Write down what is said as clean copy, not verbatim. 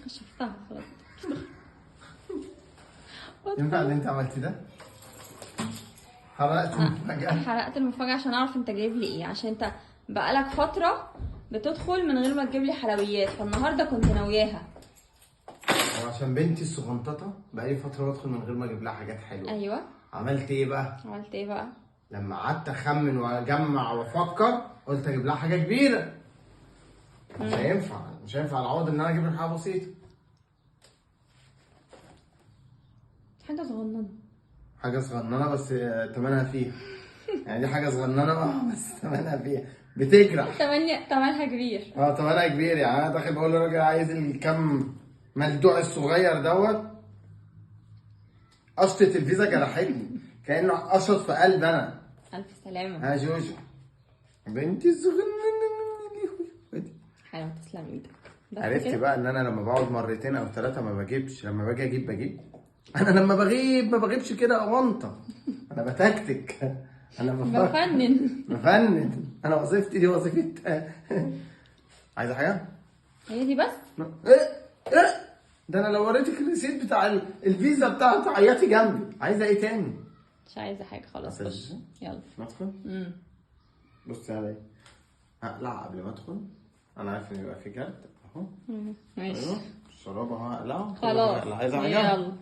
شفتها خلاص. ينفع اللي انت عملتي ده؟ حرقت المفاجأة. حرقت المفاجأة عشان اعرف انت جايب لي ايه، عشان انت بقالك فترة بتدخل من غير ما تجيب لي حلويات، فالنهارده كنت ناوياها. وعشان بنتي الصغنططة بقالي فترة بدخل من غير ما اجيب لها حاجات حلوة. ايوه. عملت ايه بقى؟ عملت ايه بقى؟ لما قعدت اخمن واجمع وافكر قلت اجيب لها حاجة كبيرة. مش هينفع العوض ان انا اجيب لها حاجة بسيطة. حاجة صغننة. حاجة صغننة بس تمنها فيها. يعني دي حاجة صغننة بس تمنها فيها بتجرح. تمنها كبير. تمنها كبير. يعني انا داخل بقول للراجل عايز الكم ملدوع الصغير دوت. قشطة الفيزا جرحتني كأنه قشط في قلب انا. ألف سلامة. ها جوجو بنتي الصغننة. حلوة، تسلم ايدك. عرفت بقى ان انا لما بقعد مرتين او ثلاثة ما بجيبش، لما باجي اجيب بجيب. انا لما بغيب ما بغيبش كده اونطه، انا بتكتك، انا بفنن. انا وظيفتي دي وظيفه. عايزه حاجه؟ هي دي بس؟ ايه ده انا لو وريتك الريسيت بتاع الفيزا بتاعتي عيطي جنبي. عايزه ايه تاني؟ مش عايزه حاجه خلاص. خش يلا ندخل. بصي عليا هقلع قبل ما ادخل. انا عارف ان يبقى في جد اهو. ماشي. ايوه الشراب اهو هقلعه. خلاص عايزه حاجه؟ يلا.